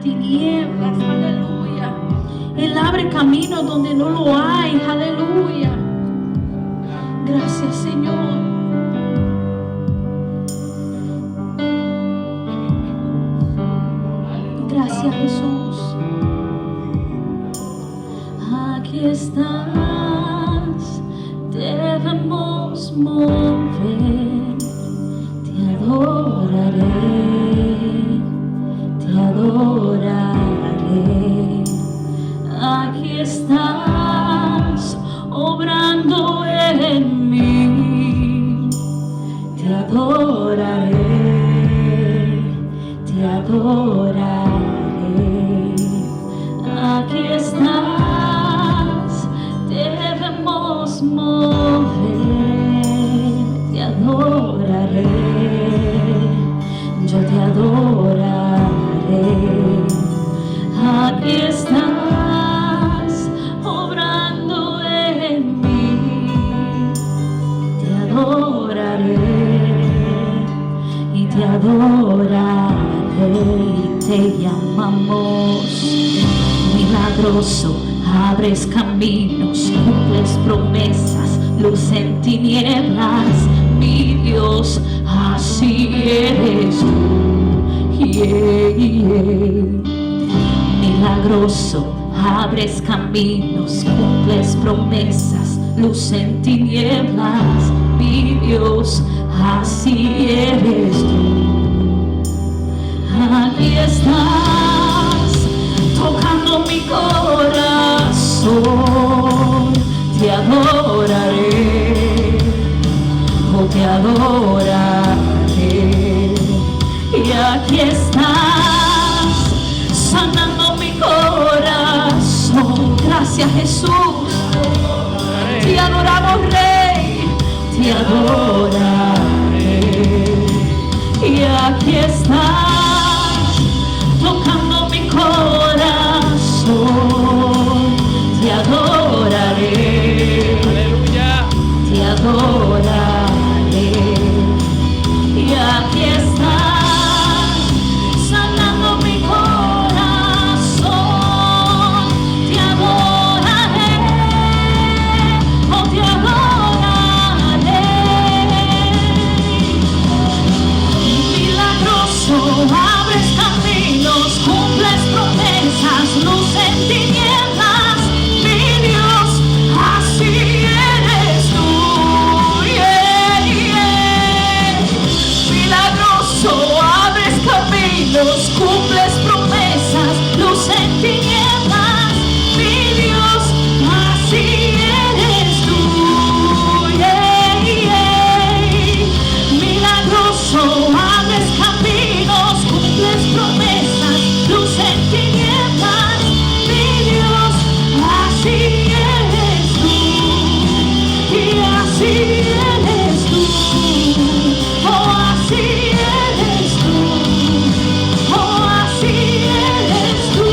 tinieblas, aleluya. Él abre camino donde no lo hay, aleluya. Gracias, Señor. Gracias, Jesús. Aquí estás, debemos mover. Te adoraré, te adoraré. Aquí estás, obrando en mí. Te adoraré, te adoraré. Aquí estás, debemos mover. Te adoraré, yo te adoraré. Aquí estás, obrando en mí. Te adoraré y te adoraré y te llamamos milagroso. Abres caminos, cumples promesas, luz en tinieblas, mi Dios, así eres tú. Yeah, yeah. Milagroso, abres caminos, cumples promesas, luz en tinieblas, mi Dios, así eres tú. Aquí estás, tocando mi corazón, te adoraré, oh, te adoraré. Y aquí estás, sanando mi corazón. Gracias, Jesús. Te adoramos, Rey, te adoraré. Y aquí estás, tocando mi corazón. Te adoraré, aleluya, te adoraré. Y aquí estás, sanando mi corazón. Te adoraré, oh, te adoraré. Milagroso, abres caminos, cumples promesas, luz en tinieblas, mi Dios, así eres tú. Yeah, yeah. Milagroso, abres caminos, cumples promesas, luz en tinieblas, mi Dios, así eres tú. Yeah, yeah. Milagroso, abres caminos, cumples promesas, luz en tinieblas, mi Dios, así eres tú. Y así eres tú. Oh, así eres tú. Oh, así eres tú.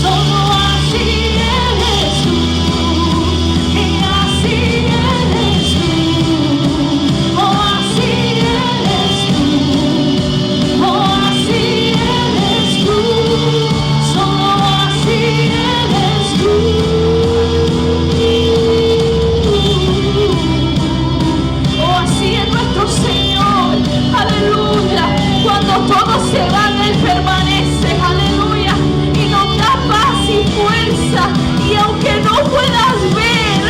Solo así eres tú. Y así eres tú. Oh, así eres tú. Oh, así eres tú. Solo así eres tú. Oh, así es nuestro Señor, aleluya. Cuando todos se van, Él permanece, aleluya, y nos da paz y fuerza. Y aunque no puedas ver,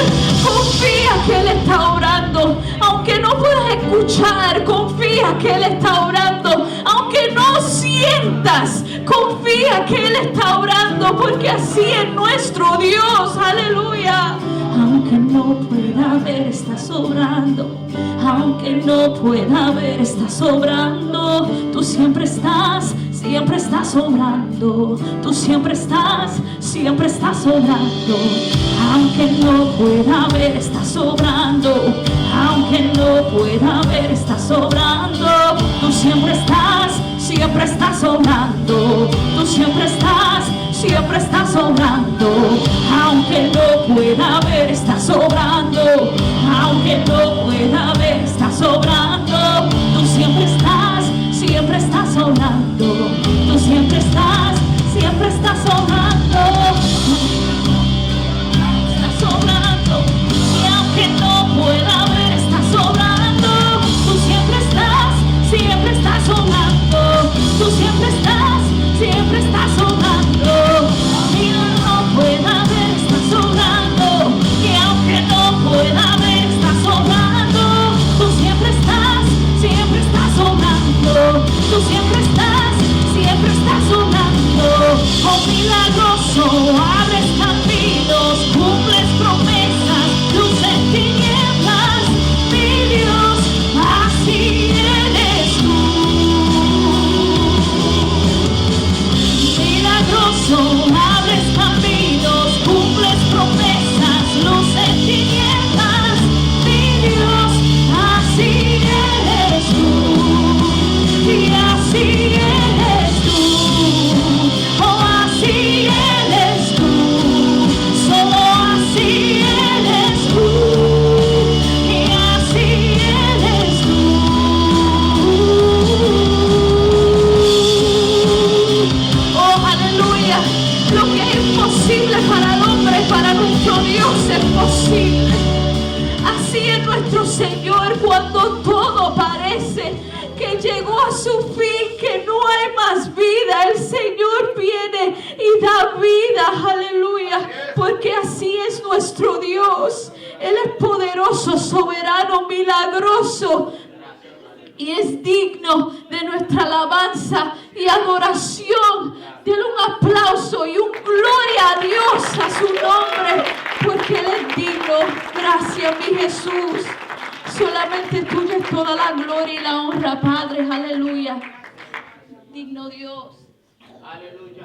confía que Él está orando. Aunque no puedas escuchar, confía que Él está orando. Aunque no sientas, confía que Él está orando, porque así es nuestro Dios, aleluya. Aunque no pueda ver, estás obrando. Aunque no pueda ver, estás obrando. Tú siempre estás obrando. Tú siempre estás obrando. Aunque no pueda ver, estás obrando. Aunque no pueda ver, estás obrando. Tú siempre estás obrando. Tú siempre estás obrando. Aunque no pueda ver, estás obrando. Aunque no pueda ver, estás obrando. Tú siempre estás obrando. Tú siempre estás Dios es posible. Así es nuestro Señor cuando todo parece que llegó a su fin, que no hay más vida. El Señor viene y da vida, aleluya, porque así es nuestro Dios. Él es poderoso, soberano, milagroso, y es digno de nuestra alabanza y adoración. Denle un aplauso y un gloria a Dios, a su nombre, porque Él es digno. Gracias, mi Jesús. Solamente tuya es toda la gloria y la honra, Padre. Aleluya. Digno Dios. Aleluya.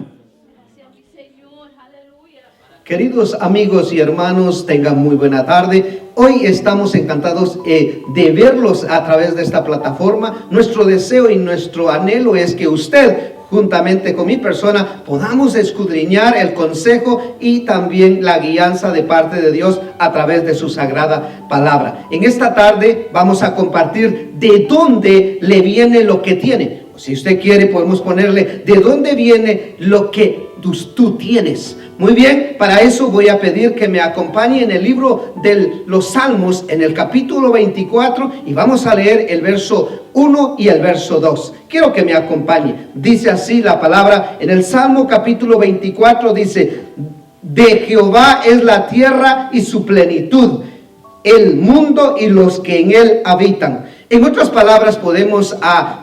Gracias, mi Señor. Aleluya. Queridos amigos y hermanos, tengan muy buena tarde. Hoy estamos encantados de verlos a través de esta plataforma. Nuestro deseo y nuestro anhelo es que usted, juntamente con mi persona, podamos escudriñar el consejo y también la guianza de parte de Dios a través de su sagrada palabra. En esta tarde vamos a compartir de dónde le viene lo que tiene. Si usted quiere, podemos ponerle de dónde viene lo que tú tienes. Muy bien, para eso voy a pedir que me acompañe en el libro de los Salmos, en el capítulo 24, y vamos a leer el verso 1 y el verso 2. Quiero que me acompañe. Dice así la palabra en el Salmo capítulo 24, dice: de Jehová es la tierra y su plenitud, el mundo y los que en él habitan. En otras palabras podemos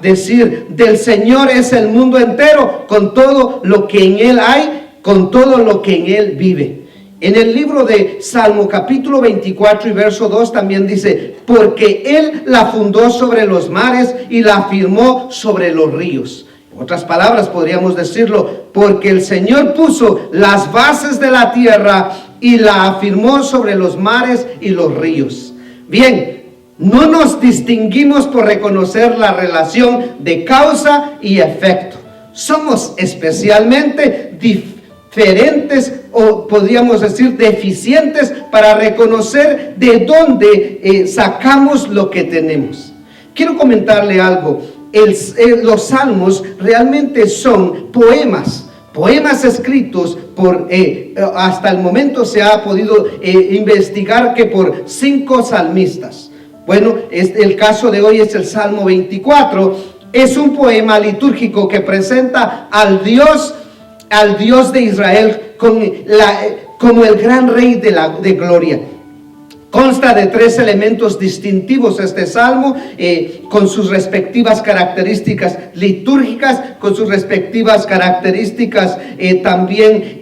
decir, del Señor es el mundo entero, con todo lo que en él hay, con todo lo que en él vive. En el libro de Salmo capítulo 24 y verso 2 también dice: porque él la fundó sobre los mares y la afirmó sobre los ríos. En otras palabras podríamos decirlo, porque el Señor puso las bases de la tierra y la afirmó sobre los mares y los ríos. Bien, no nos distinguimos por reconocer la relación de causa y efecto. Somos especialmente diferentes, o podríamos decir deficientes, para reconocer de dónde sacamos lo que tenemos. Quiero comentarle algo. Los salmos realmente son poemas escritos por, hasta el momento se ha podido investigar que por 5 salmistas. Bueno, el caso de hoy es el Salmo 24. Es un poema litúrgico que presenta al Dios de Israel como el gran rey de gloria. Consta de 3 elementos distintivos este salmo, con sus respectivas características litúrgicas, con sus respectivas características también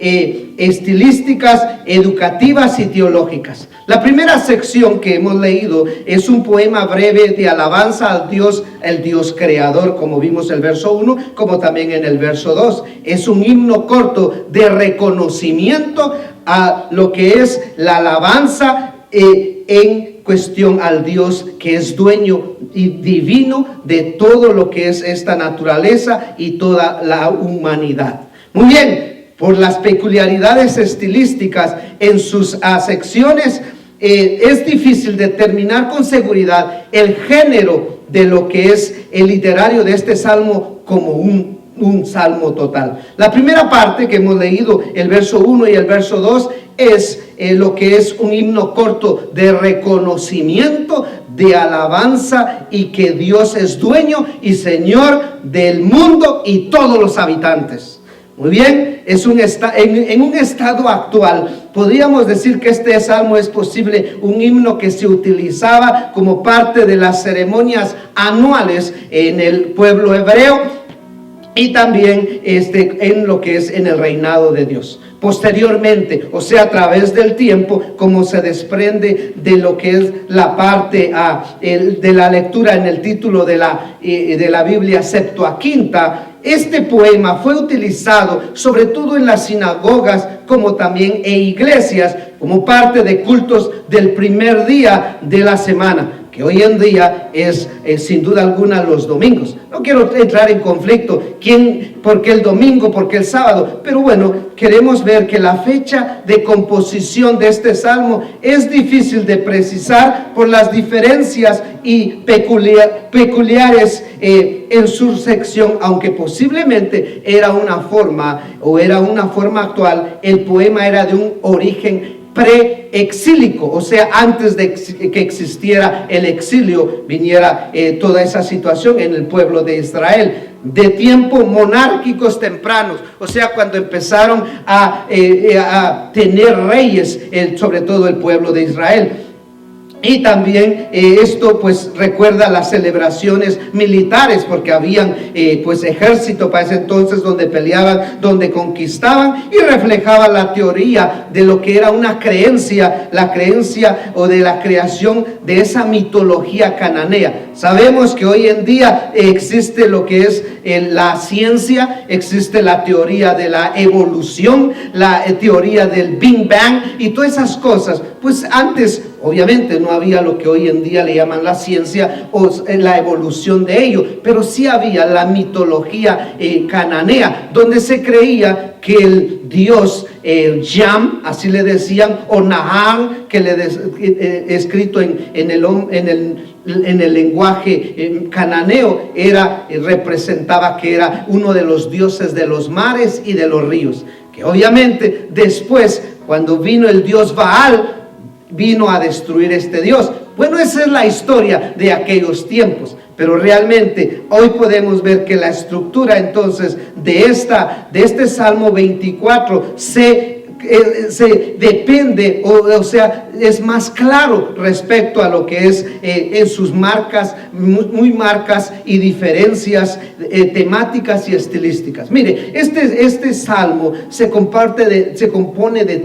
estilísticas, educativas y teológicas. La primera sección que hemos leído es un poema breve de alabanza al Dios, el Dios creador, como vimos en el verso 1, como también en el verso 2. Es un himno corto de reconocimiento a lo que es la alabanza en cuestión al Dios que es dueño y divino de todo lo que es esta naturaleza y toda la humanidad. Muy bien, por las peculiaridades estilísticas en sus secciones, es difícil determinar con seguridad el género de lo que es el literario de este salmo como un salmo total. La primera parte que hemos leído, el verso 1 y el verso 2, es lo que es un himno corto de reconocimiento, de alabanza, y que Dios es dueño y Señor del mundo y todos los habitantes. Muy bien, en un estado actual podríamos decir que este salmo es posible un himno que se utilizaba como parte de las ceremonias anuales en el pueblo hebreo, y también en lo que es en el reinado de Dios. Posteriormente, o sea, a través del tiempo, como se desprende de lo que es la parte de la lectura en el título de la Biblia Septuaginta, este poema fue utilizado sobre todo en las sinagogas como también en iglesias como parte de cultos del primer día de la semana, que hoy en día es sin duda alguna los domingos. No quiero entrar en conflicto, por qué el domingo, por qué el sábado, pero bueno, queremos ver que la fecha de composición de este salmo es difícil de precisar por las diferencias y peculiares en su sección, aunque posiblemente era una forma actual. El poema era de un origen preexílico, o sea, antes de que existiera el exilio, viniera toda esa situación en el pueblo de Israel, de tiempos monárquicos tempranos, o sea, cuando empezaron a tener reyes, sobre todo el pueblo de Israel. Y también esto pues recuerda las celebraciones militares, porque habían pues ejército para ese entonces donde peleaban, donde conquistaban, y reflejaba la teoría de lo que era una creencia, la creencia o de la creación de esa mitología cananea. Sabemos que hoy en día existe lo que es la ciencia, existe la teoría de la evolución, la teoría del Big Bang y todas esas cosas. Pues antes obviamente no había lo que hoy en día le llaman la ciencia o la evolución de ello, pero sí había la mitología cananea, donde se creía que el dios Yam, así le decían, o Nahán, que escrito en el lenguaje cananeo, representaba que era uno de los dioses de los mares y de los ríos, que obviamente después, cuando vino el dios Baal, vino a destruir este Dios. Bueno, esa es la historia de aquellos tiempos, pero realmente hoy podemos ver que la estructura entonces de este Salmo 24 se depende, o sea, es más claro respecto a lo que es en sus marcas, muy marcas y diferencias temáticas y estilísticas. Mire, este salmo se compone de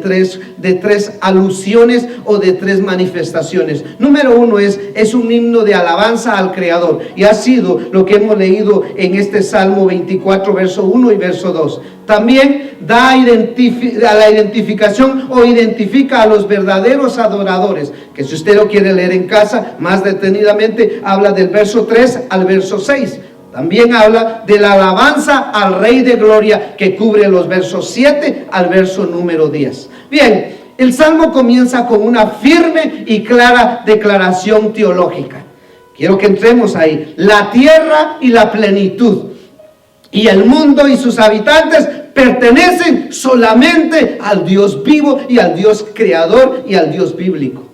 tres alusiones o de tres manifestaciones. Número uno es un himno de alabanza al Creador, y ha sido lo que hemos leído en este Salmo 24, verso 1 y verso 2. También da la identificación o identifica a los verdaderos adoradores, que si usted lo quiere leer en casa más detenidamente, habla del verso 3 al verso 6. También habla de la alabanza al Rey de Gloria, que cubre los versos 7 al verso número 10. Bien, el Salmo comienza con una firme y clara declaración teológica. Quiero que entremos ahí. La tierra y la plenitud, y el mundo y sus habitantes pertenecen solamente al Dios vivo y al Dios creador y al Dios bíblico.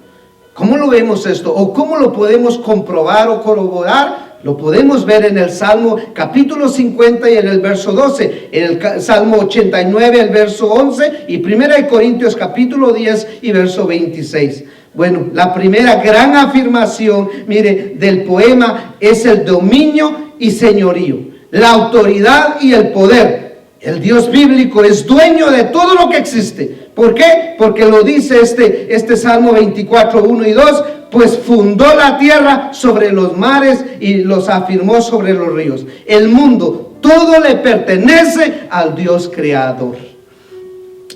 ¿Cómo lo vemos esto? ¿O cómo lo podemos comprobar o corroborar? Lo podemos ver en el Salmo capítulo 50 y en el verso 12, en el Salmo 89, el verso 11, y 1 Corintios capítulo 10 y verso 26. Bueno, la primera gran afirmación, mire, del poema es el dominio y señorío, la autoridad y el poder. El Dios bíblico es dueño de todo lo que existe. ¿Por qué? Porque lo dice este Salmo 24, 1 y 2, pues fundó la tierra sobre los mares y los afirmó sobre los ríos. El mundo, todo le pertenece al Dios creador.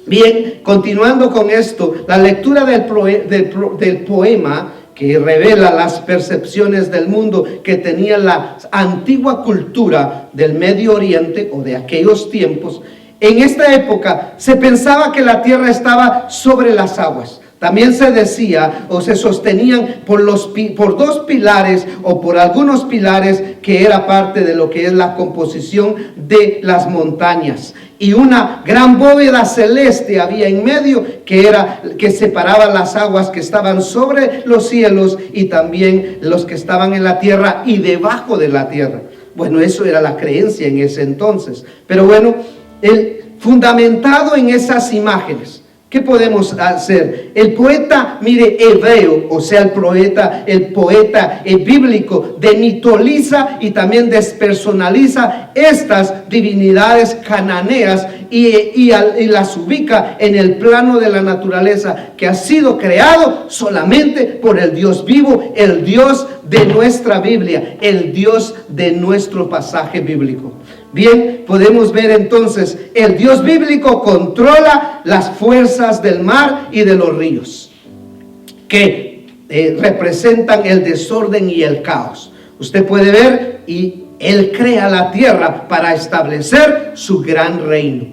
Bien, continuando con esto, la lectura del poema, que revela las percepciones del mundo que tenía la antigua cultura del Medio Oriente o de aquellos tiempos. En esta época se pensaba que la tierra estaba sobre las aguas. También se decía o se sostenían por dos pilares o por algunos pilares que era parte de lo que es la composición de las montañas. Y una gran bóveda celeste había en medio que separaba las aguas que estaban sobre los cielos y también los que estaban en la tierra y debajo de la tierra. Bueno, eso era la creencia en ese entonces. Pero bueno, fundamentado en esas imágenes, ¿qué podemos hacer? El poeta, mire, hebreo, o sea, el poeta bíblico, demitoliza y también despersonaliza estas divinidades cananeas y las ubica en el plano de la naturaleza que ha sido creado solamente por el Dios vivo, el Dios de nuestra Biblia, el Dios de nuestro pasaje bíblico. Bien, podemos ver entonces, el Dios bíblico controla las fuerzas del mar y de los ríos, que representan el desorden y el caos. Usted puede ver, y Él crea la tierra para establecer su gran reino.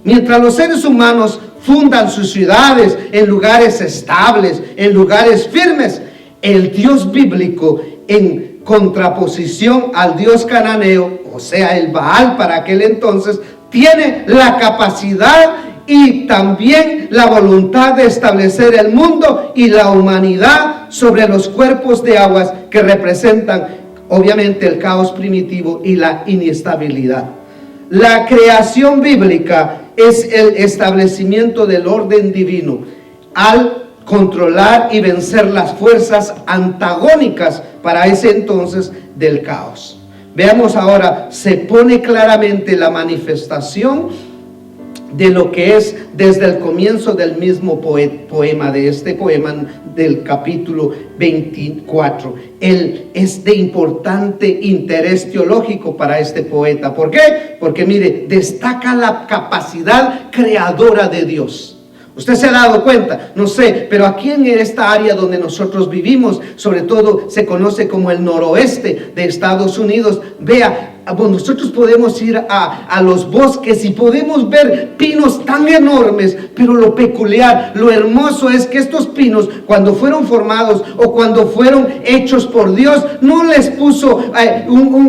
Mientras los seres humanos fundan sus ciudades en lugares estables, en lugares firmes, el Dios bíblico, en contraposición al Dios cananeo, o sea, el Baal para aquel entonces, tiene la capacidad y también la voluntad de establecer el mundo y la humanidad sobre los cuerpos de aguas que representan obviamente el caos primitivo y la inestabilidad. La creación bíblica es el establecimiento del orden divino al controlar y vencer las fuerzas antagónicas para ese entonces del caos. Veamos ahora, se pone claramente la manifestación de lo que es desde el comienzo del mismo poema, de este poema del capítulo 24. Él es de importante interés teológico para este poeta. ¿Por qué? Porque mire, destaca la capacidad creadora de Dios. Usted se ha dado cuenta, no sé, pero aquí en esta área donde nosotros vivimos, sobre todo se conoce como el noroeste de Estados Unidos, vea, nosotros podemos ir a los bosques y podemos ver pinos tan enormes, pero lo peculiar, lo hermoso es que estos pinos, cuando fueron formados o cuando fueron hechos por Dios, no les puso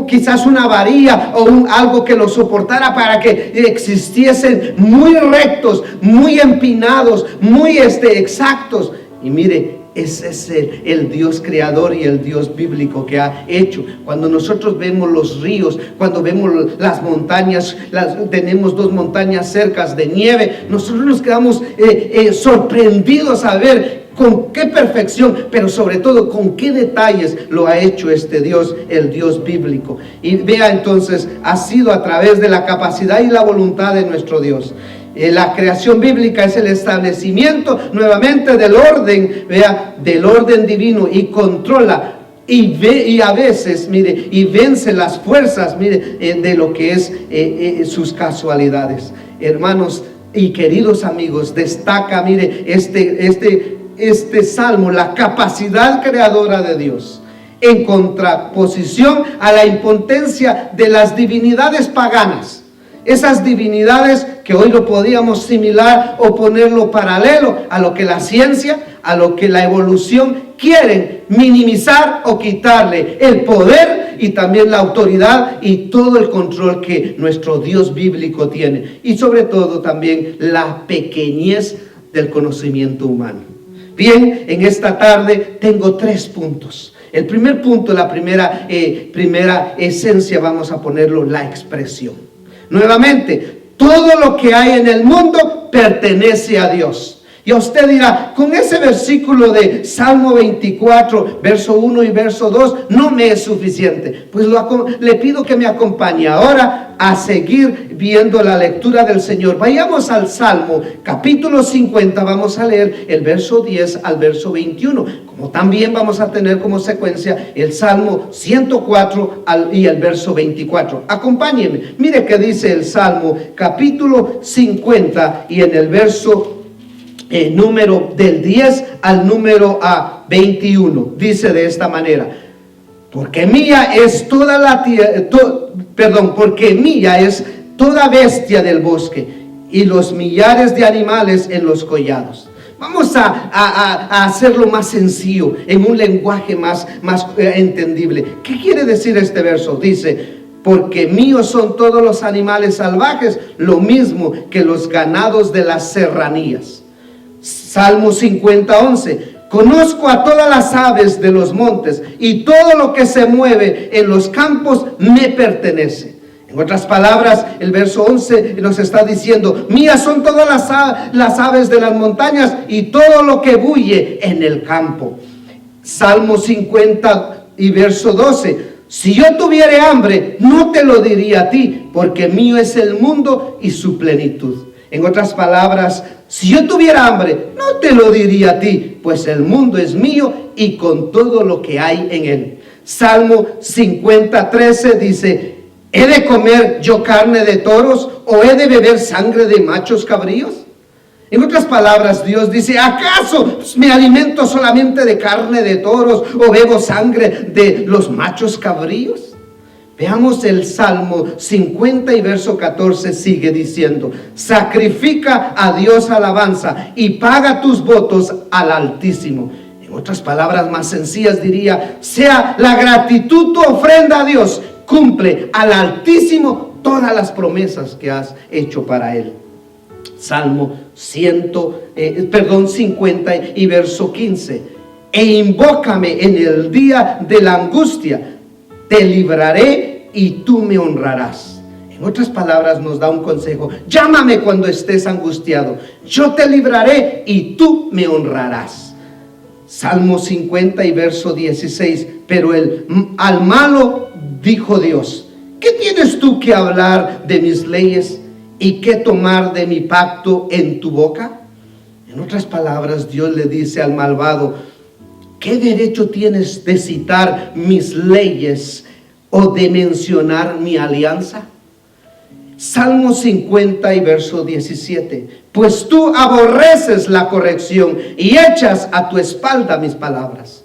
quizás una varilla o algo que los soportara para que existiesen muy rectos, muy empinados, muy exactos. Y mire, ese es el Dios creador y el Dios bíblico que ha hecho. Cuando nosotros vemos los ríos, cuando vemos las montañas, tenemos 2 montañas cercas de nieve, nosotros nos quedamos sorprendidos a ver con qué perfección, pero sobre todo con qué detalles lo ha hecho este Dios, el Dios bíblico. Y vea entonces, ha sido a través de la capacidad y la voluntad de nuestro Dios. La creación bíblica es el establecimiento nuevamente del orden, vea, del orden divino, y controla y a veces, mire, y vence las fuerzas, mire, de lo que es sus casualidades. Hermanos y queridos amigos, destaca, mire, este salmo, la capacidad creadora de Dios, en contraposición a la impotencia de las divinidades paganas. Esas divinidades que hoy lo podíamos similar o ponerlo paralelo a lo que la ciencia, a lo que la evolución quieren minimizar o quitarle el poder y también la autoridad y todo el control que nuestro Dios bíblico tiene. Y sobre todo también la pequeñez del conocimiento humano. Bien, en esta tarde tengo 3 puntos. El primer punto, la primera esencia, vamos a ponerlo, la expresión. Nuevamente, todo lo que hay en el mundo pertenece a Dios. Y usted dirá, con ese versículo de Salmo 24, verso 1 y verso 2, no me es suficiente. Pues le pido que me acompañe ahora a seguir viendo la lectura del Señor. Vayamos al Salmo, capítulo 50, vamos a leer el verso 10 al verso 21. Como también vamos a tener como secuencia el Salmo 104 y el verso 24. Acompáñenme. Mire que dice el Salmo, capítulo 50 y en el verso número del 10 al número 21. Dice de esta manera: porque mía es toda la tierra, porque mía es toda bestia del bosque y los millares de animales en los collados. Vamos a hacerlo más sencillo, en un lenguaje más entendible. ¿Qué quiere decir este verso? Dice: porque míos son todos los animales salvajes, lo mismo que los ganados de las serranías. Salmo 50:11. Conozco a todas las aves de los montes y todo lo que se mueve en los campos me pertenece. En otras palabras, el verso 11 nos está diciendo: mías son todas las aves de las montañas y todo lo que bulle en el campo. Salmo 50 y verso 12. Si yo tuviera hambre, no te lo diría a ti, porque mío es el mundo y su plenitud. En otras palabras, si yo tuviera hambre, no te lo diría a ti, pues el mundo es mío y con todo lo que hay en él. Salmo 50:13 dice: ¿he de comer yo carne de toros o he de beber sangre de machos cabríos? En otras palabras, Dios dice: ¿acaso me alimento solamente de carne de toros o bebo sangre de los machos cabríos? Veamos el Salmo 50 y verso 14, sigue diciendo: sacrifica a Dios alabanza y paga tus votos al Altísimo. En otras palabras más sencillas diría: sea la gratitud tu ofrenda a Dios, cumple al Altísimo todas las promesas que has hecho para Él. Salmo 50 y verso 15. E invócame en el día de la angustia, te libraré y tú me honrarás. En otras palabras nos da un consejo: llámame cuando estés angustiado, yo te libraré y tú me honrarás. Salmo 50 y verso 16. Pero al malo dijo Dios: ¿qué tienes tú que hablar de mis leyes y qué tomar de mi pacto en tu boca? En otras palabras, Dios le dice al malvado: ¿qué derecho tienes de citar mis leyes o de mencionar mi alianza? Salmo 50 y verso 17. Pues tú aborreces la corrección y echas a tu espalda mis palabras.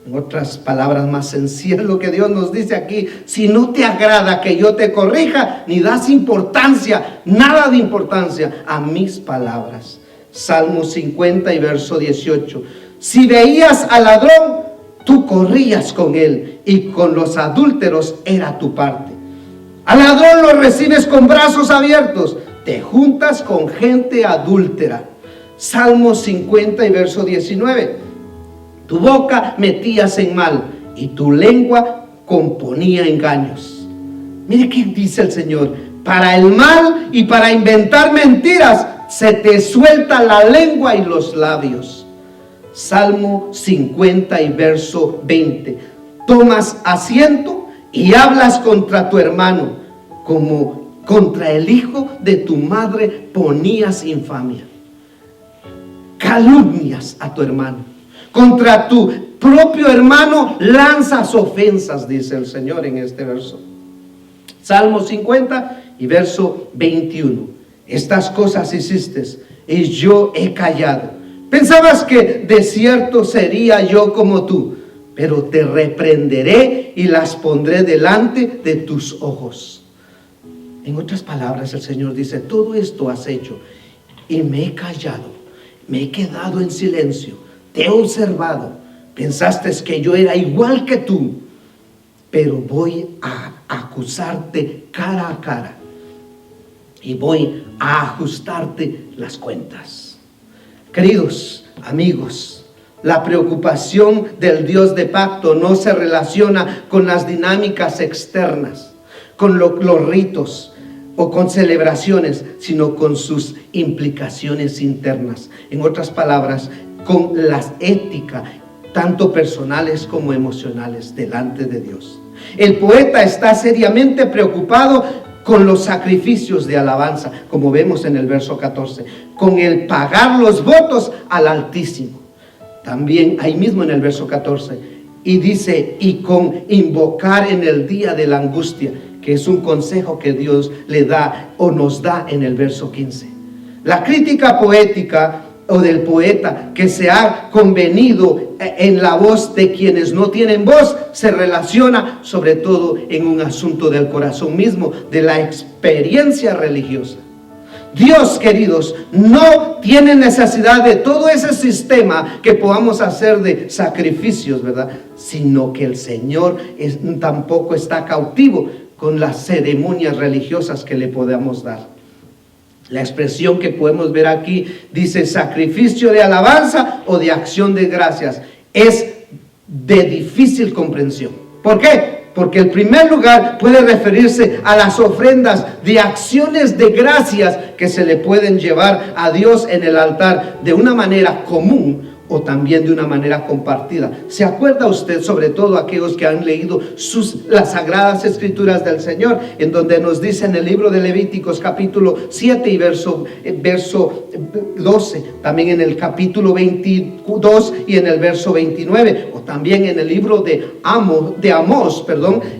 En otras palabras más sencillas, lo que Dios nos dice aquí: si no te agrada que yo te corrija, ni das importancia, nada de importancia a mis palabras. Salmo 50 y verso 18. Si veías al ladrón, tú corrías con él, y con los adúlteros era tu parte. Al ladrón lo recibes con brazos abiertos, te juntas con gente adúltera. Salmo 50 y verso 19. Tu boca metías en mal, y tu lengua componía engaños. Mire qué dice el Señor: para el mal y para inventar mentiras se te suelta la lengua y los labios. Salmo 50 y verso 20. Tomas asiento y hablas contra tu hermano, como contra el hijo de tu madre ponías infamia. Calumnias a tu hermano, contra tu propio hermano lanzas ofensas, dice el Señor en este verso. Salmo 50 y verso 21. Estas cosas hiciste y yo he callado. Pensabas que de cierto sería yo como tú, pero te reprenderé y las pondré delante de tus ojos. En otras palabras, el Señor dice: todo esto has hecho y me he callado, me he quedado en silencio, te he observado. Pensaste que yo era igual que tú, pero voy a acusarte cara a cara y voy a ajustarte las cuentas. Queridos amigos, la preocupación del Dios de pacto no se relaciona con las dinámicas externas, con los ritos o con celebraciones, sino con sus implicaciones internas. En otras palabras, con las éticas, tanto personales como emocionales, delante de Dios. El poeta está seriamente preocupado con los sacrificios de alabanza, como vemos en el verso 14, con el pagar los votos al Altísimo. También ahí mismo en el verso 14, y dice: y con invocar en el día de la angustia, que es un consejo que Dios le da o nos da en el verso 15. La crítica poética o del poeta que se ha convenido en la voz de quienes no tienen voz se relaciona sobre todo en un asunto del corazón mismo, de la experiencia religiosa. Dios, queridos, no tiene necesidad de todo ese sistema que podamos hacer de sacrificios, ¿verdad? Sino que el Señor tampoco está cautivo con las ceremonias religiosas que le podamos dar. La expresión que podemos ver aquí dice sacrificio de alabanza o de acción de gracias. Es de difícil comprensión. ¿Por qué? Porque en primer lugar puede referirse a las ofrendas de acciones de gracias que se le pueden llevar a Dios en el altar de una manera común o también de una manera compartida. ¿Se acuerda usted, sobre todo aquellos que han leído las sagradas escrituras del Señor, en donde nos dice en el libro de Levíticos capítulo 7 y verso 12, también en el capítulo 22 y en el verso 29, o también en el libro de Amós,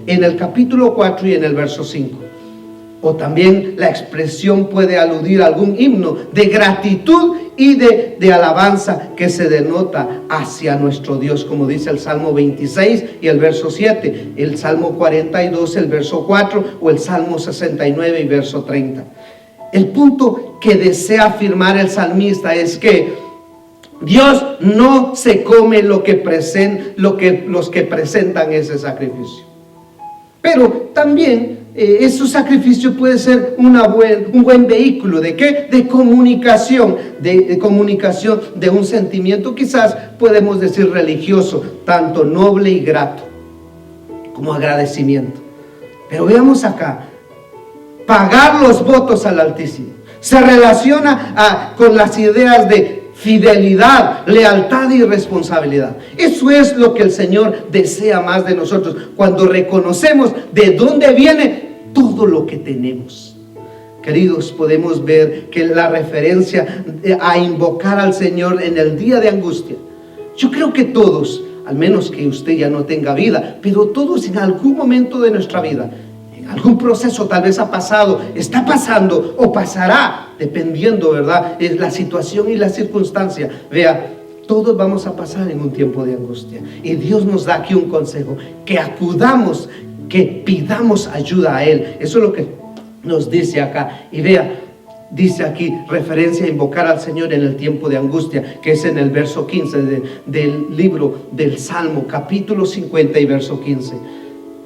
en el capítulo 4 y en el verso 5? O también la expresión puede aludir a algún himno de gratitud y de alabanza que se denota hacia nuestro Dios, como dice el Salmo 26 y el verso 7, el Salmo 42, el verso 4, o el Salmo 69 y verso 30. El punto que desea afirmar el salmista es que Dios no se come los que presentan ese sacrificio. Pero también Ese sacrificio puede ser un buen vehículo. ¿De qué? De comunicación, de comunicación de un sentimiento, quizás podemos decir religioso, tanto noble y grato, como agradecimiento. Pero veamos acá, pagar los votos al Altísimo se relaciona con las ideas de fidelidad, lealtad y responsabilidad. Eso es lo que el Señor desea más de nosotros, cuando reconocemos de dónde viene todo lo que tenemos. Queridos, podemos ver que la referencia a invocar al Señor en el día de angustia, yo creo que todos, al menos que usted ya no tenga vida, pero todos en algún momento de nuestra vida, en algún proceso tal vez ha pasado, está pasando o pasará, dependiendo, ¿verdad?, es la situación y la circunstancia. Vea, todos vamos a pasar en un tiempo de angustia, y Dios nos da aquí un consejo: que acudamos, que pidamos ayuda a Él. Eso es lo que nos dice acá. Y vea, dice aquí, referencia a invocar al Señor en el tiempo de angustia, que es en el verso 15 del libro del Salmo, capítulo 50 y verso 15.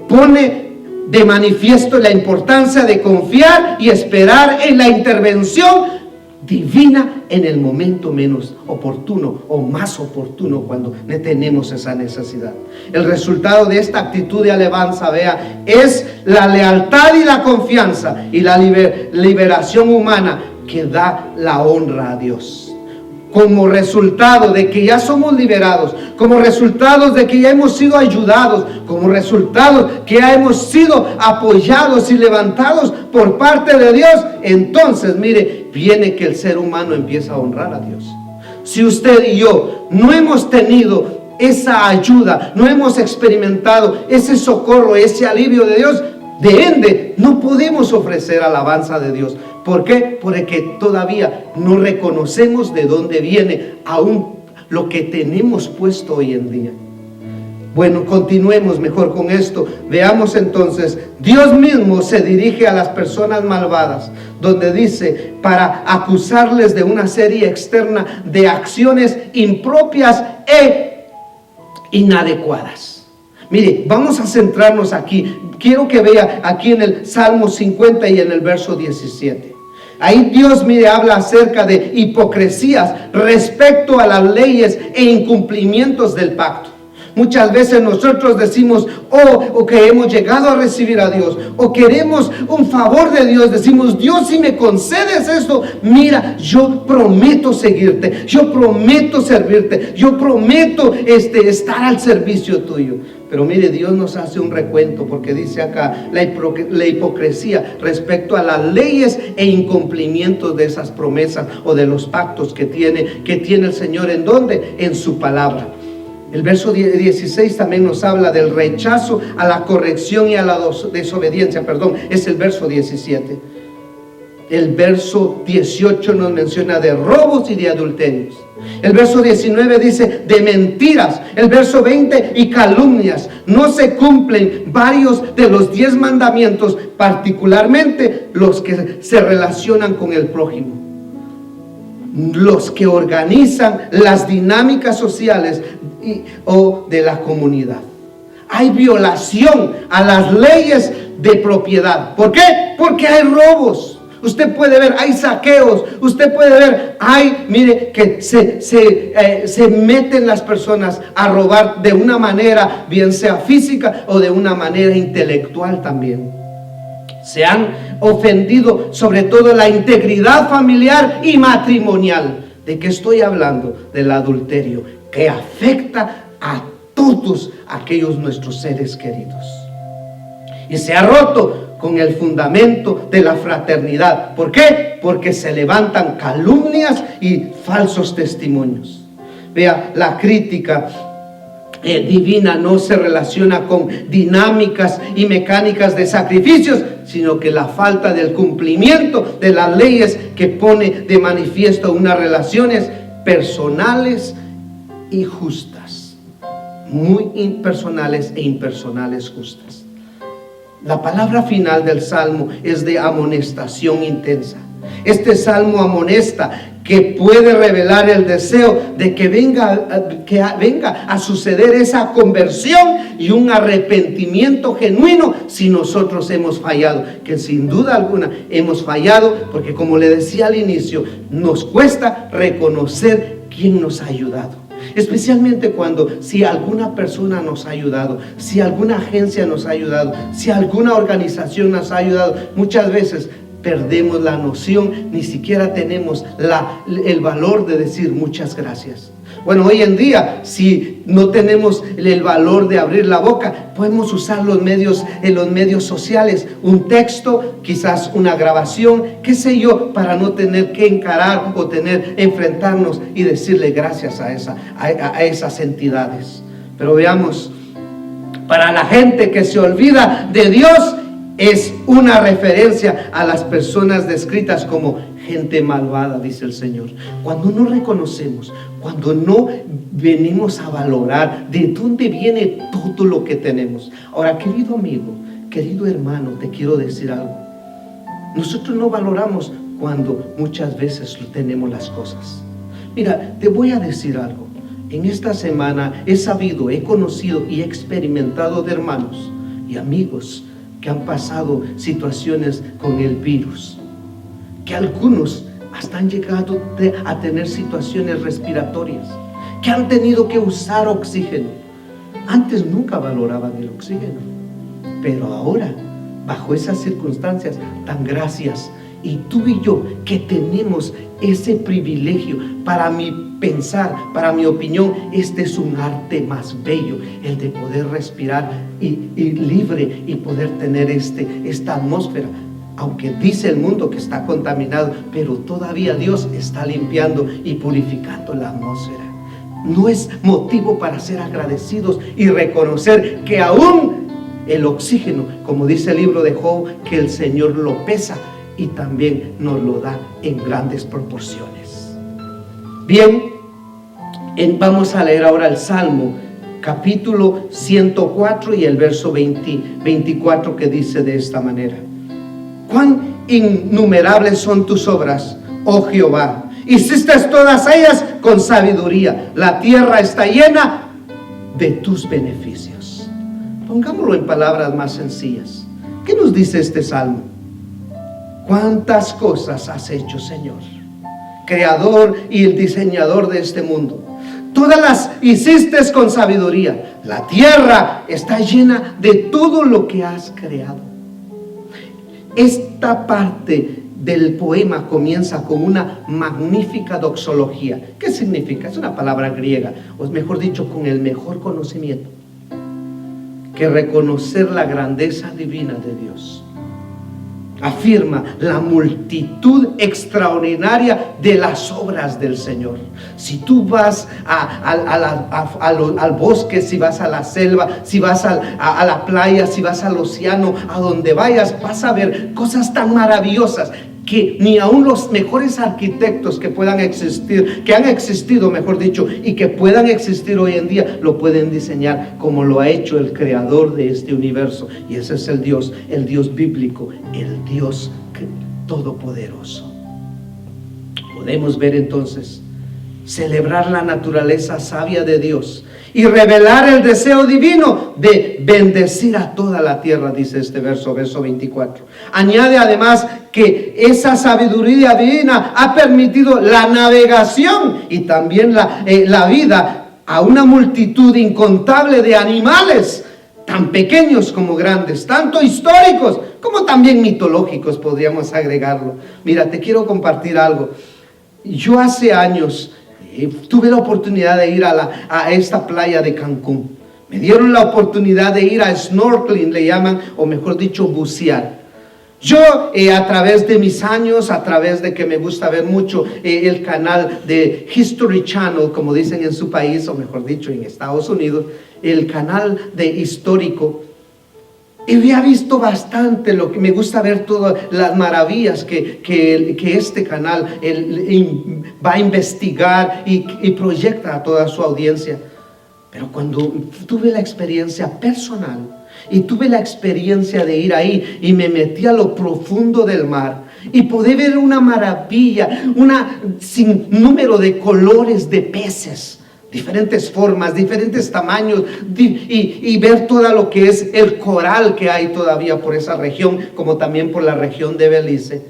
Pone de manifiesto la importancia de confiar y esperar en la intervención divina en el momento menos oportuno o más oportuno, cuando tenemos esa necesidad. El resultado de esta actitud de alabanza, vea, es la lealtad y la confianza y la liberación humana que da la honra a Dios. Como resultado de que ya somos liberados, como resultado de que ya hemos sido ayudados, como resultado que ya hemos sido apoyados y levantados por parte de Dios, entonces mire, viene que el ser humano empieza a honrar a Dios. Si usted y yo no hemos tenido esa ayuda, no hemos experimentado ese socorro, ese alivio de Dios, de ende no podemos ofrecer alabanza de Dios. ¿Por qué? Porque todavía no reconocemos de dónde viene aún lo que tenemos puesto hoy en día. Bueno, continuemos mejor con esto. Veamos entonces, Dios mismo se dirige a las personas malvadas, donde dice, para acusarles de una serie externa de acciones impropias e inadecuadas. Mire, vamos a centrarnos aquí. Quiero que vea aquí en el Salmo 50 y en el verso 17. Ahí Dios, mire, habla acerca de hipocresías respecto a las leyes e incumplimientos del pacto. Muchas veces nosotros decimos, o que hemos llegado a recibir a Dios, o queremos un favor de Dios. Decimos, Dios, si me concedes esto, mira, yo prometo seguirte, yo prometo servirte, yo prometo estar al servicio tuyo. Pero mire, Dios nos hace un recuento, porque dice acá la hipocresía respecto a las leyes e incumplimientos de esas promesas o de los pactos que tiene el Señor. ¿En dónde? En su palabra. El verso 16 también nos habla del rechazo a la corrección y a la desobediencia. Es el verso 17. El verso 18 nos menciona de robos y de adulterios. El verso 19 dice de mentiras. El verso 20 y calumnias. No se cumplen varios de los 10 mandamientos, particularmente los que se relacionan con el prójimo, los que organizan las dinámicas sociales o de la comunidad. Hay violación a las leyes de propiedad. ¿Por qué? Porque hay robos. Usted puede ver, hay saqueos. Usted puede ver, mire, que se meten las personas a robar de una manera, bien sea física o de una manera intelectual también. Se han ofendido sobre todo la integridad familiar y matrimonial. ¿De qué estoy hablando? Del adulterio, que afecta a todos aquellos nuestros seres queridos. Y se ha roto con el fundamento de la fraternidad. ¿Por qué? Porque se levantan calumnias y falsos testimonios. Vea, la crítica divina no se relaciona con dinámicas y mecánicas de sacrificios, sino que la falta del cumplimiento de las leyes que pone de manifiesto unas relaciones personales y justas, muy impersonales e impersonales justas. La palabra final del Salmo es de amonestación intensa. Este Salmo amonesta que puede revelar el deseo de que venga a suceder esa conversión y un arrepentimiento genuino si nosotros hemos fallado, que sin duda alguna hemos fallado, porque como le decía al inicio, nos cuesta reconocer quién nos ha ayudado. Especialmente si alguna persona nos ha ayudado, si alguna agencia nos ha ayudado, si alguna organización nos ha ayudado, muchas veces perdemos la noción, ni siquiera tenemos el valor de decir muchas gracias. Bueno, hoy en día, si no tenemos el valor de abrir la boca, podemos usar en los medios sociales, un texto, quizás una grabación, qué sé yo, para no tener que encarar o enfrentarnos y decirle gracias a esas entidades. Pero veamos, para la gente que se olvida de Dios, es una referencia a las personas descritas como gente malvada, dice el Señor. Cuando no reconocemos, cuando no venimos a valorar de dónde viene todo lo que tenemos. Ahora, querido amigo, querido hermano, te quiero decir algo. Nosotros no valoramos cuando muchas veces tenemos las cosas. Mira, te voy a decir algo. En esta semana he sabido, he conocido y he experimentado de hermanos y amigos que han pasado situaciones con el virus, que algunos hasta han llegado a tener situaciones respiratorias, que han tenido que usar oxígeno. Antes nunca valoraban el oxígeno, pero ahora, bajo esas circunstancias, dan gracias. Y tú y yo, que tenemos ese privilegio, para mi pensar, para mi opinión, este es un arte más bello, el de poder respirar y libre y poder tener esta atmósfera. Aunque dice el mundo que está contaminado, pero todavía Dios está limpiando y purificando la atmósfera. No es motivo para ser agradecidos y reconocer que aún el oxígeno, como dice el libro de Job, que el Señor lo pesa y también nos lo da en grandes proporciones. Bien, vamos a leer ahora el Salmo capítulo 104 y el verso 24, que dice de esta manera: cuán innumerables son tus obras, oh Jehová, hiciste todas ellas con sabiduría, la tierra está llena de tus beneficios. Pongámoslo en palabras más sencillas. ¿Qué nos dice este salmo? ¿Cuántas cosas has hecho, Señor, creador y el diseñador de este mundo? Todas las hiciste con sabiduría. La tierra está llena de todo lo que has creado. Esta parte del poema comienza con una magnífica doxología. ¿Qué significa? Es una palabra griega, o mejor dicho, con el mejor conocimiento, que reconocer la grandeza divina de Dios. Afirma la multitud extraordinaria de las obras del Señor. Si tú vas al bosque, si vas a la selva, si vas a la playa, si vas al océano, a donde vayas, vas a ver cosas tan maravillosas que ni aun los mejores arquitectos que puedan existir, que han existido, mejor dicho, y que puedan existir hoy en día, lo pueden diseñar como lo ha hecho el creador de este universo. Y ese es el Dios bíblico, el Dios todopoderoso. Podemos ver entonces, celebrar la naturaleza sabia de Dios y revelar el deseo divino de bendecir a toda la tierra, dice este verso 24. Añade además que esa sabiduría divina ha permitido la navegación y también la vida a una multitud incontable de animales, tan pequeños como grandes, tanto históricos como también mitológicos, podríamos agregarlo. Mira, te quiero compartir algo. Yo hace años tuve la oportunidad de ir a esta playa de Cancún. Me dieron la oportunidad de ir a snorkeling, le llaman, o mejor dicho, bucear. Yo, a través de mis años, a través de que me gusta ver mucho el canal de History Channel, como dicen en su país, o mejor dicho, en Estados Unidos, el canal de histórico, y había visto bastante, lo que me gusta ver todas las maravillas que este canal va a investigar y proyecta a toda su audiencia. Pero cuando tuve la experiencia personal y tuve la experiencia de ir ahí y me metí a lo profundo del mar y pude ver una maravilla, una sinnúmero de colores de peces, diferentes formas, diferentes tamaños, y ver todo lo que es el coral que hay todavía por esa región, como también por la región de Belice.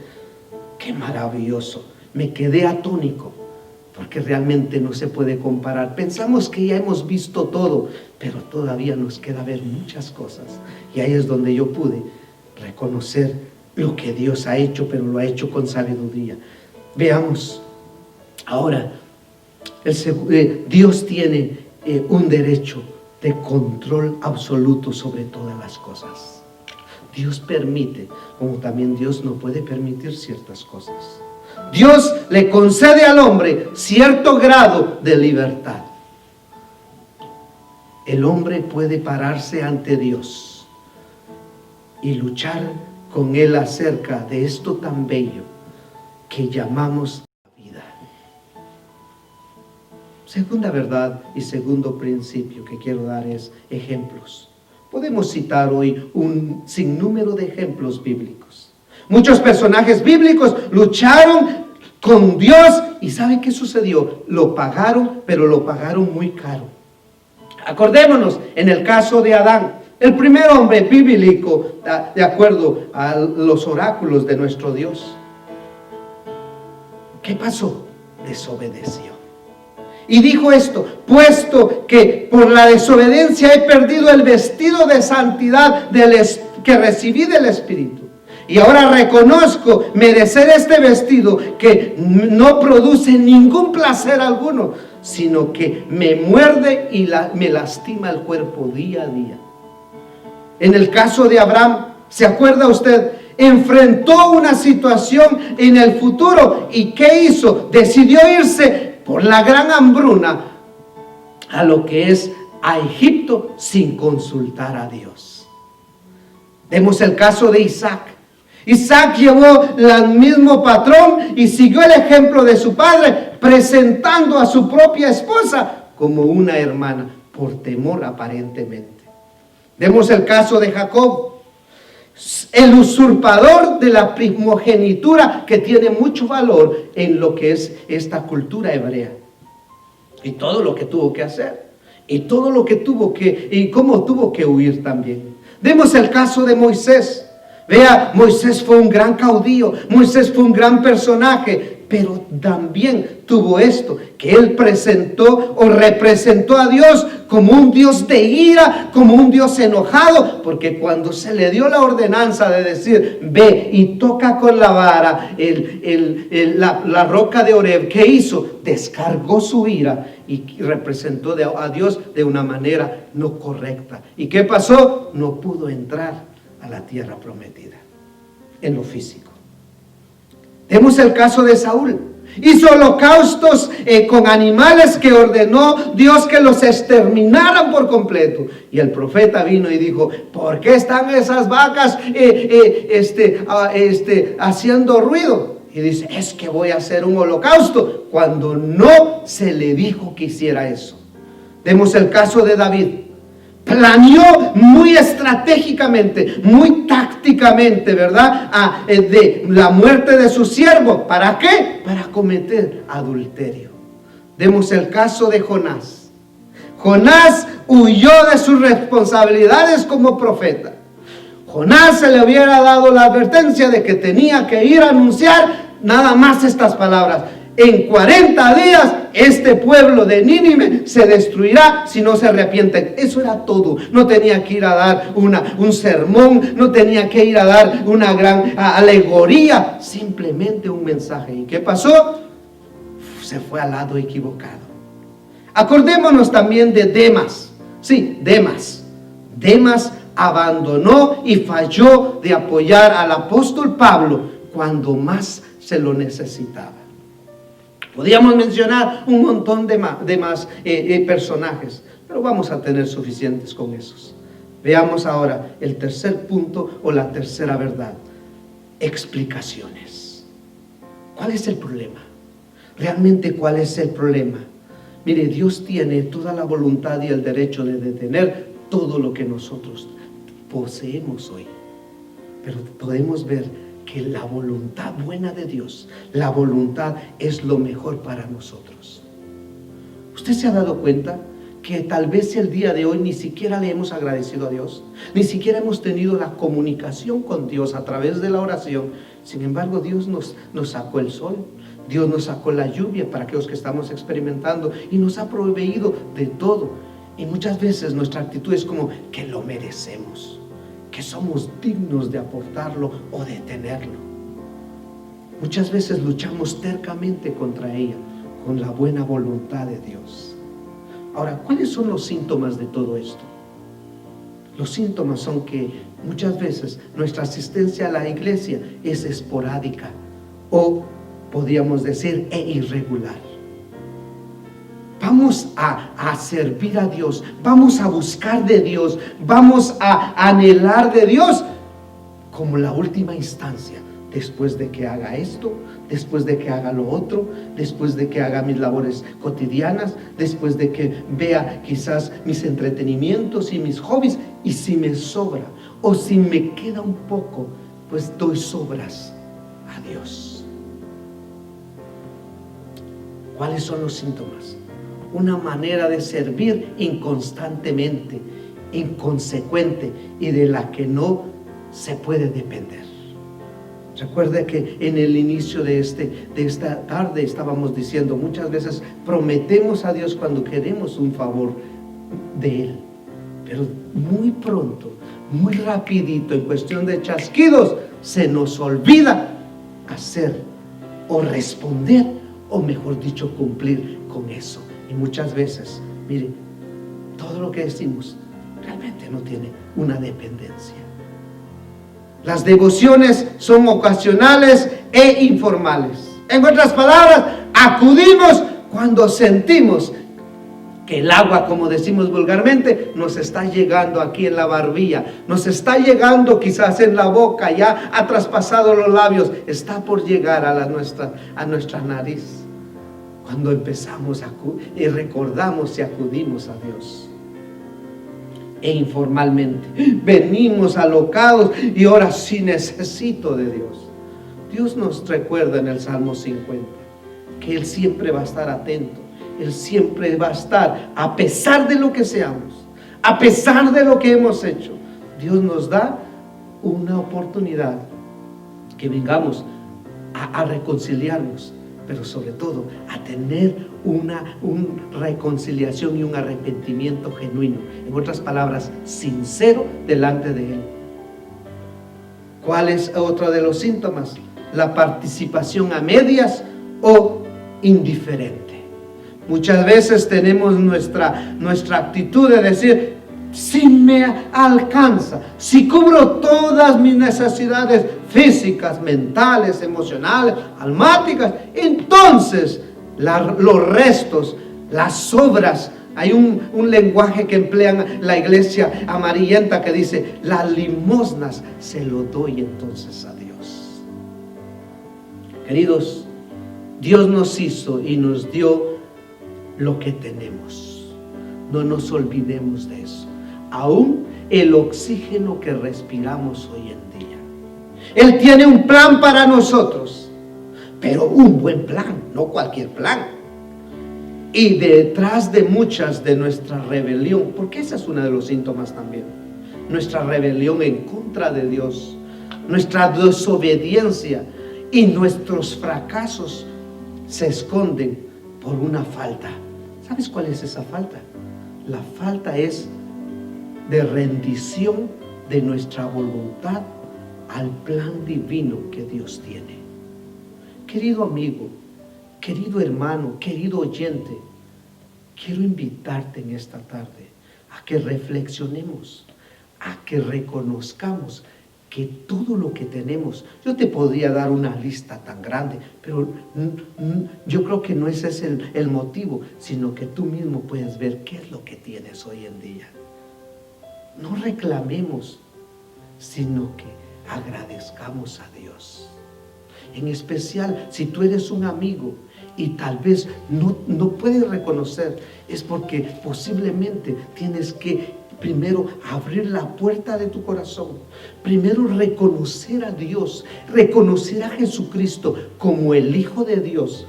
¡Qué maravilloso! Me quedé atónico, porque realmente no se puede comparar. Pensamos que ya hemos visto todo, pero todavía nos queda ver muchas cosas. Y ahí es donde yo pude reconocer lo que Dios ha hecho, pero lo ha hecho con sabiduría. Veamos ahora. Dios tiene un derecho de control absoluto sobre todas las cosas. Dios permite, como también Dios no puede permitir ciertas cosas. Dios le concede al hombre cierto grado de libertad. El hombre puede pararse ante Dios y luchar con Él acerca de esto tan bello que llamamos vida. Segunda verdad y segundo principio que quiero dar es ejemplos. Podemos citar hoy un sinnúmero de ejemplos bíblicos. Muchos personajes bíblicos lucharon con Dios y ¿saben qué sucedió? Lo pagaron, pero lo pagaron muy caro. Acordémonos en el caso de Adán, el primer hombre bíblico, de acuerdo a los oráculos de nuestro Dios. ¿Qué pasó? Desobedeció. Y dijo esto: puesto que por la desobediencia he perdido el vestido de santidad que recibí del Espíritu, y ahora reconozco merecer este vestido que no produce ningún placer alguno, sino que me muerde y me lastima el cuerpo día a día. En el caso de Abraham, ¿se acuerda usted? Enfrentó una situación en el futuro, ¿y qué hizo? Decidió irse por la gran hambruna a lo que es a Egipto sin consultar a Dios. Vemos el caso de Isaac. Isaac llevó el mismo patrón y siguió el ejemplo de su padre, presentando a su propia esposa como una hermana, por temor aparentemente. Vemos el caso de Jacob, el usurpador de la primogenitura, que tiene mucho valor en lo que es esta cultura hebrea. Y todo lo que tuvo que hacer, y todo lo que tuvo que, y cómo tuvo que huir también. Vemos el caso de Moisés. Vea, Moisés fue un gran caudillo, Moisés fue un gran personaje, pero también tuvo esto, que él presentó o representó a Dios como un Dios de ira, como un Dios enojado, porque cuando se le dio la ordenanza de decir, ve y toca con la vara la roca de Oreb, ¿qué hizo? Descargó su ira y representó a Dios de una manera no correcta. ¿Y qué pasó? No pudo entrar a la tierra prometida en lo físico. Vemos el caso de Saúl. Hizo holocaustos con animales que ordenó Dios que los exterminaran por completo. Y el profeta vino y dijo, ¿por qué están esas vacas haciendo ruido? Y dice, es que voy a hacer un holocausto, cuando no se le dijo que hiciera eso. Vemos el caso de David. Planeó muy estratégicamente, muy tácticamente, ¿verdad? De la muerte de su siervo. ¿Para qué? Para cometer adulterio. Vemos el caso de Jonás. Jonás huyó de sus responsabilidades como profeta. Jonás se le hubiera dado la advertencia de que tenía que ir a anunciar nada más estas palabras: en 40 días este pueblo de Nínive se destruirá si no se arrepienten. Eso era todo. No tenía que ir a dar un sermón, no tenía que ir a dar una gran alegoría, simplemente un mensaje. ¿Y qué pasó? Se fue al lado equivocado. Acordémonos también de Demas. Sí, Demas. Demas abandonó y falló de apoyar al apóstol Pablo cuando más se lo necesitaba. Podríamos mencionar un montón de más personajes, pero vamos a tener suficientes con esos. Veamos ahora el tercer punto o la tercera verdad: explicaciones. ¿Cuál es el problema? Realmente, ¿cuál es el problema? Mire, Dios tiene toda la voluntad y el derecho de detener todo lo que nosotros poseemos hoy. Pero podemos ver que la voluntad buena de Dios, la voluntad es lo mejor para nosotros. ¿Usted se ha dado cuenta que tal vez el día de hoy ni siquiera le hemos agradecido a Dios? Ni siquiera hemos tenido la comunicación con Dios a través de la oración. Sin embargo, Dios nos sacó el sol. Dios nos sacó la lluvia para aquellos que estamos experimentando y nos ha proveído de todo. Y muchas veces nuestra actitud es como que lo merecemos, que somos dignos de aportarlo o de tenerlo. Muchas veces luchamos tercamente contra ella, con la buena voluntad de Dios. Ahora, ¿cuáles son los síntomas de todo esto? Los síntomas son que muchas veces nuestra asistencia a la iglesia es esporádica o podríamos decir irregular. Vamos a servir a Dios, vamos a buscar de Dios, vamos a anhelar de Dios como la última instancia, después de que haga esto, después de que haga lo otro, después de que haga mis labores cotidianas, después de que vea quizás mis entretenimientos y mis hobbies, y si me sobra o si me queda un poco, pues doy sobras a Dios. ¿Cuáles son los síntomas? Una manera de servir inconstantemente, inconsecuente y de la que no se puede depender. Recuerde que en el inicio de esta tarde estábamos diciendo, muchas veces prometemos a Dios cuando queremos un favor de Él, pero muy pronto, muy rapidito, en cuestión de chasquidos, se nos olvida hacer o responder, o mejor dicho, cumplir con eso. Y muchas veces, mire, todo lo que decimos realmente no tiene una dependencia. Las devociones son ocasionales e informales. En otras palabras, acudimos cuando sentimos que el agua, como decimos vulgarmente, nos está llegando aquí en la barbilla, nos está llegando quizás en la boca, ya ha traspasado los labios, está por llegar a nuestra nariz. Cuando empezamos y recordamos y acudimos a Dios. E informalmente venimos alocados y ahora sí necesito de Dios. Dios nos recuerda en el Salmo 50 que Él siempre va a estar atento. Él siempre va a estar, a pesar de lo que seamos, a pesar de lo que hemos hecho. Dios nos da una oportunidad que vengamos a reconciliarnos, pero sobre todo a tener una reconciliación y un arrepentimiento genuino. En otras palabras, sincero delante de Él. ¿Cuál es otro de los síntomas? La participación a medias o indiferente. Muchas veces tenemos nuestra actitud de decir, si me alcanza, si cubro todas mis necesidades físicas, mentales, emocionales, almáticas, entonces los restos, las sobras, hay un lenguaje que emplean la iglesia amarillenta que dice, las limosnas se lo doy entonces a Dios. Queridos, Dios nos hizo y nos dio lo que tenemos. No nos olvidemos de eso. Aún el oxígeno que respiramos hoy en día. Él tiene un plan para nosotros, pero un buen plan, no cualquier plan. Y detrás de muchas de nuestra rebelión, porque ese es uno de los síntomas también, nuestra rebelión en contra de Dios, nuestra desobediencia y nuestros fracasos se esconden por una falta. ¿Sabes cuál es esa falta? La falta es de rendición de nuestra voluntad al plan divino que Dios tiene. Querido amigo, querido hermano, querido oyente, quiero invitarte en esta tarde a que reflexionemos, a que reconozcamos que todo lo que tenemos, yo te podría dar una lista tan grande, pero yo creo que no ese es el motivo, sino que tú mismo puedes ver qué es lo que tienes hoy en día. No reclamemos, sino que agradezcamos a Dios. En especial si tú eres un amigo y tal vez no puedes reconocer, es porque posiblemente tienes que primero abrir la puerta de tu corazón, primero reconocer a Dios, reconocer a Jesucristo como el Hijo de Dios,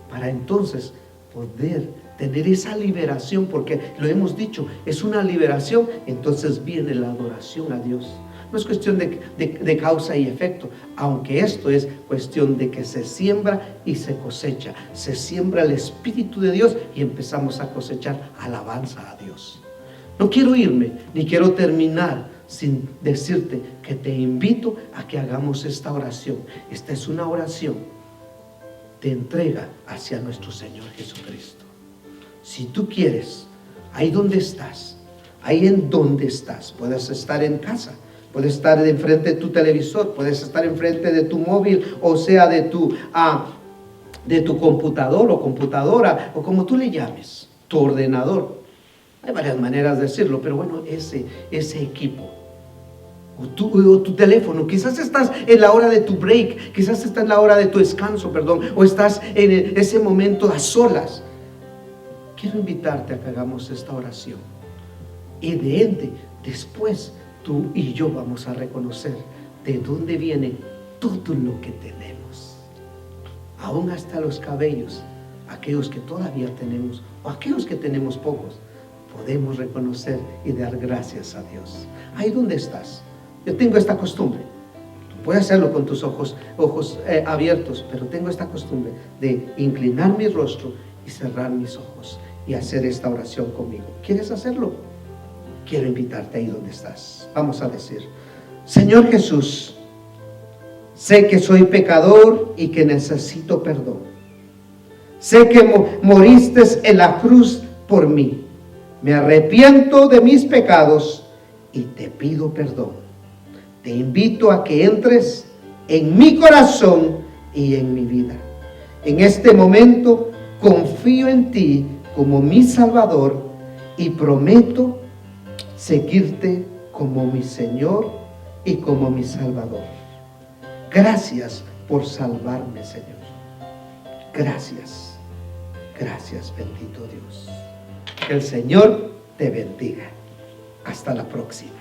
para entonces poder tener esa liberación, porque lo hemos dicho, es una liberación. Entonces viene la adoración a Dios. No es cuestión de causa y efecto, aunque esto es cuestión de que se siembra y se cosecha. Se siembra el Espíritu de Dios y empezamos a cosechar alabanza a Dios. No quiero irme, ni quiero terminar sin decirte que te invito a que hagamos esta oración. Esta es una oración de entrega hacia nuestro Señor Jesucristo. Si tú quieres, ahí donde estás, ahí en donde estás, puedes estar en casa, puedes estar enfrente de tu televisor, puedes estar enfrente de tu móvil, o sea, de tu computador o computadora, o como tú le llames, tu ordenador. Hay varias maneras de decirlo, pero bueno, ese equipo. O tu teléfono, quizás estás en la hora de tu break, quizás estás en la hora de tu descanso, o estás en ese momento a solas. Quiero invitarte a que hagamos esta oración. Y de ende, después tú y yo vamos a reconocer de dónde viene todo lo que tenemos. Aún hasta los cabellos, aquellos que todavía tenemos, o aquellos que tenemos pocos, podemos reconocer y dar gracias a Dios. Ahí donde estás. Yo tengo esta costumbre. Tú puedes hacerlo con tus ojos abiertos, pero tengo esta costumbre de inclinar mi rostro y cerrar mis ojos y hacer esta oración conmigo. ¿Quieres hacerlo? Quiero invitarte ahí donde estás. Vamos a decir: Señor Jesús, sé que soy pecador y que necesito perdón. Sé que moriste en la cruz por mí. Me arrepiento de mis pecados y te pido perdón. Te invito a que entres en mi corazón y en mi vida. En este momento confío en ti como mi Salvador y prometo seguirte como mi Señor y como mi Salvador. Gracias por salvarme, Señor. Gracias. Gracias, bendito Dios. Que el Señor te bendiga. Hasta la próxima.